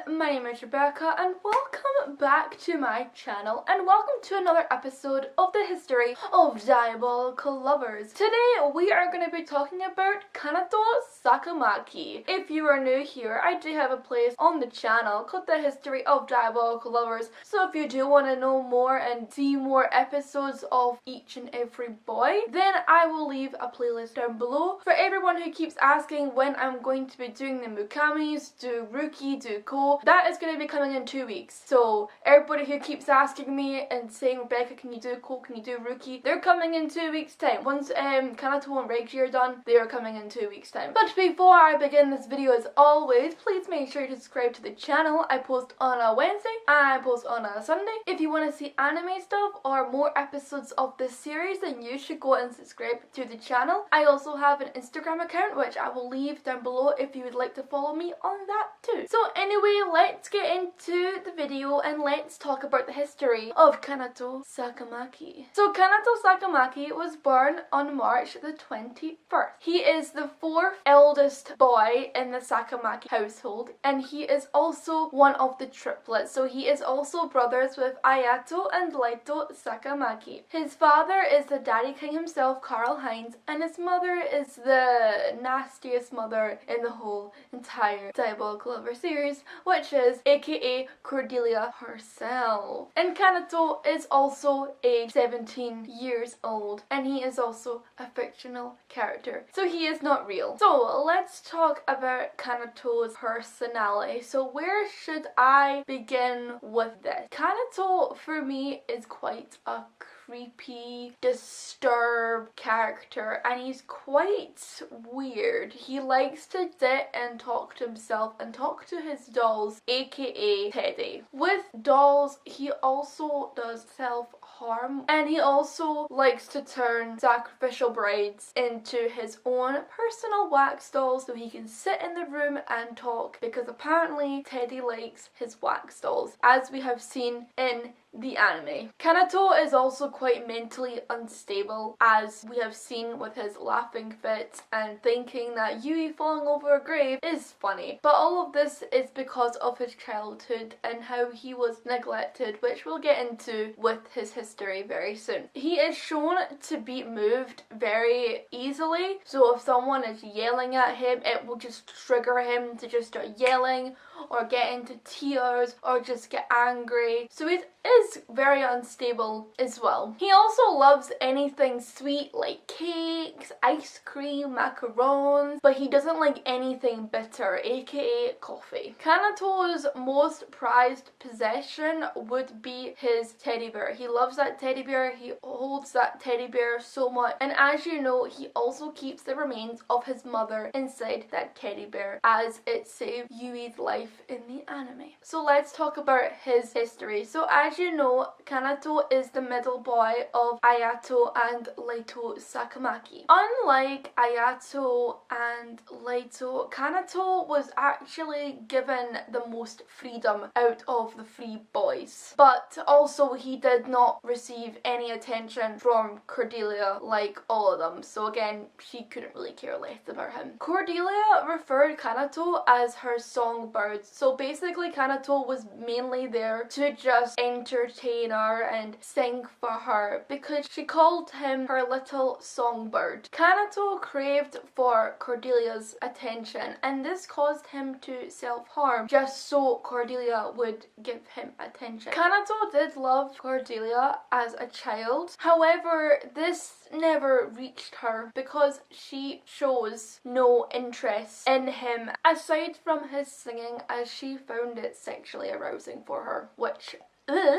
my name is Rebecca and welcome back to my channel and welcome to another episode of the history of diabolical lovers. Today we are going to be talking about Kanato Sakamaki. If you are new here, I do have a place on the channel called the history of diabolical lovers, so if you do want to know more and see more episodes of each and every boy, then I will leave a playlist down below. For everyone who keeps asking when I'm going to be doing the Mukamis, do Rookie, do Ko, that is going to be coming in 2 weeks. So everybody who keeps asking me and saying, Rebecca, can you do Ko, can you do Rookie, they're coming in 2 weeks time. Once Kanato and Reggie are done, they are coming in 2 weeks time. But before I begin this video, as always, please make sure to subscribe to the channel. I post on a Wednesday and I post on a Sunday. If you want to see anime stuff or more episodes of this series, then you should go and subscribe to the channel. I also have an Instagram account which I will leave down below if you would like to follow me on that too. So anyway, let's get into the video and let's talk about the history of Kanato Sakamaki. So Kanato Sakamaki was born on March the 21st. He is the fourth eldest boy in the Sakamaki household and he is also one of the triplets. So he is also brothers with Ayato and Laito Sakamaki. His father is the Daddy King himself, Karl Heinz, and his mother is the nastiest mother in the whole entire Diabolical Lover series, which is aka Cordelia herself. And Kanato is also age 17 years old and he is also a fictional character, so he is not real. So let's talk about Kanato's personality. So where should I begin with this? Kanato for me is quite a creepy, disturbed character and he's quite weird. He likes to sit and talk to himself and talk to his dolls, aka Teddy. With dolls, he also does self-harm and he also likes to turn sacrificial brides into his own personal wax dolls so he can sit in the room and talk, because apparently Teddy likes his wax dolls, as we have seen in the anime. Kanato is also quite mentally unstable, as we have seen with his laughing fits and thinking that Yui falling over a grave is funny. But all of this is because of his childhood and how he was neglected, which we'll get into with his history very soon. He is shown to be moved very easily, so if someone is yelling at him, it will just trigger him to just start yelling or get into tears or just get angry. So he is very unstable as well. He also loves anything sweet like cakes, ice cream, macarons, but he doesn't like anything bitter, aka coffee. Kanato's most prized possession would be his teddy bear. He loves that teddy bear, he holds that teddy bear so much, and as you know, he also keeps the remains of his mother inside that teddy bear, as it saved Yui's life in the anime. So let's talk about his history. So as you know, Kanato is the middle boy of Ayato and Laito Sakamaki. Unlike Ayato and Laito, Kanato was actually given the most freedom out of the three boys, but also he did not receive any attention from Cordelia like all of them, so again, she couldn't really care less about him. Cordelia referred Kanato as her songbird. So basically Kanato was mainly there to just entertain her and sing for her, because she called him her little songbird. Kanato craved for Cordelia's attention and this caused him to self-harm just so Cordelia would give him attention. Kanato did love Cordelia as a child, however this never reached her because she shows no interest in him aside from his singing, as she found it sexually arousing for her, which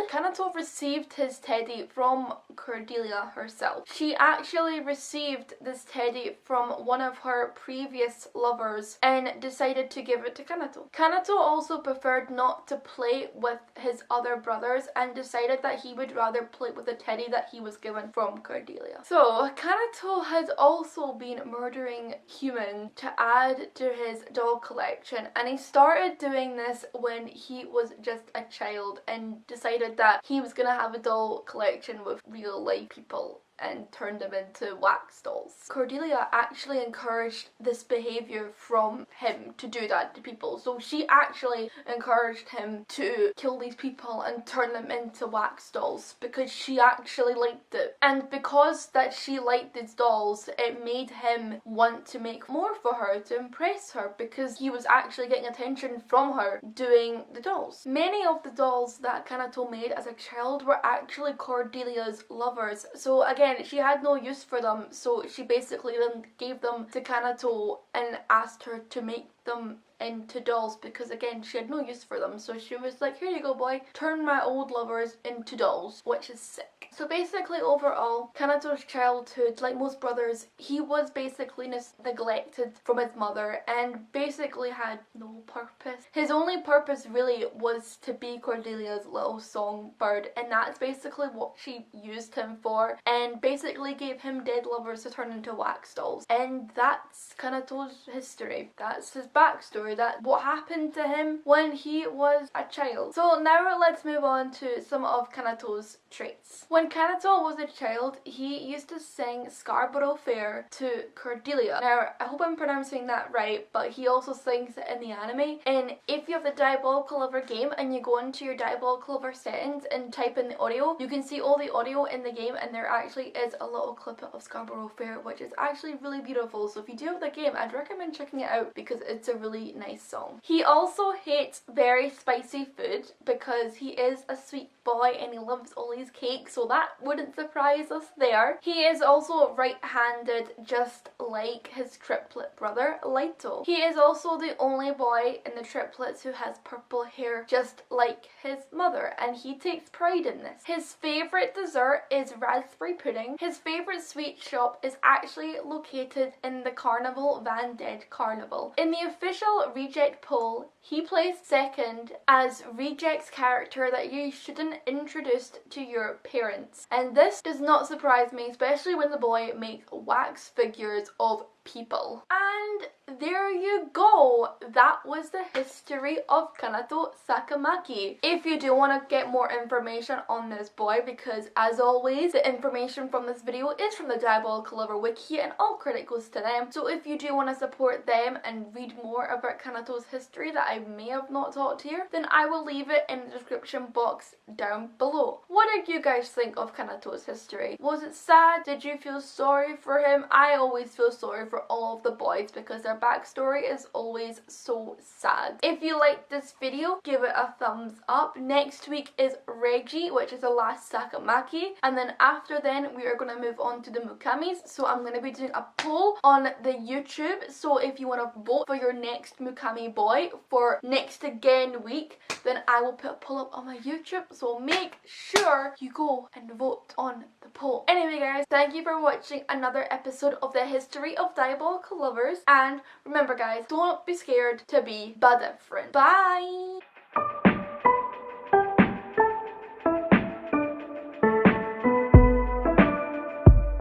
Kanato received his teddy from Cordelia herself. She actually received this teddy from one of her previous lovers and decided to give it to Kanato. Kanato also preferred not to play with his other brothers and decided that he would rather play with the teddy that he was given from Cordelia. So Kanato has also been murdering humans to add to his doll collection, and he started doing this when he was just a child and decided that he was gonna have a doll collection with real life people and turned them into wax dolls. Cordelia actually encouraged this behaviour from him to do that to people. So she actually encouraged him to kill these people and turn them into wax dolls because she actually liked it. And because that she liked these dolls, it made him want to make more for her to impress her because he was actually getting attention from her doing the dolls. Many of the dolls that Kanato made as a child were actually Cordelia's lovers. So again, she had no use for them, so she basically then gave them to Kanato and asked her to make them into dolls because again she had no use for them. So she was like, here you go boy, turn my old lovers into dolls, which is sick. So basically overall, Kanato's childhood, like most brothers, he was basically neglected from his mother and basically had no purpose. His only purpose really was to be Cordelia's little songbird, and that's basically what she used him for, and basically gave him dead lovers to turn into wax dolls. And that's Kanato's history. That's his backstory. That what happened to him when he was a child. So now let's move on to some of Kanato's traits. When Kanato was a child, he used to sing Scarborough Fair to Cordelia. Now, I hope I'm pronouncing that right, but he also sings it in the anime. And if you have the Diabolical Lover game and you go into your Diabolical Lover settings and type in the audio, you can see all the audio in the game, and there actually is a little clip of Scarborough Fair, which is actually really beautiful. So if you do have the game, I'd recommend checking it out because it's a really nice song. He also hates very spicy food because he is a sweet boy and he loves all his cakes, so that wouldn't surprise us there. He is also right-handed, just like his triplet brother Leito. He is also the only boy in the triplets who has purple hair, just like his mother, and he takes pride in this. His favourite dessert is raspberry pudding. His favourite sweet shop is actually located in the Carnival Van Dead Carnival. In the official reject poll, he placed second as reject's character that you shouldn't introduce to your parents. And this does not surprise me, especially when the boy makes wax figures of people. And there you go. That was the history of Kanato Sakamaki. If you do want to get more information on this boy, because as always, the information from this video is from the Diabolical Lover wiki and all credit goes to them. So if you do want to support them and read more about Kanato's history that I may have not taught here, then I will leave it in the description box down below. What did you guys think of Kanato's history? Was it sad? Did you feel sorry for him? I always feel sorry for all of the boys because their backstory is always so sad. If you liked this video, give it a thumbs up. Next week is Reggie, which is the last Sakamaki, and then after then we are going to move on to the Mukamis. So I'm going to be doing a poll on the YouTube, so if you want to vote for your next Mukami boy for next again week, then I will put a poll up on my YouTube, so make sure you go and vote on the poll. Anyway guys, thank you for watching another episode of the history of Diabolical Lovers, and remember guys, don't be scared to be different. Bye!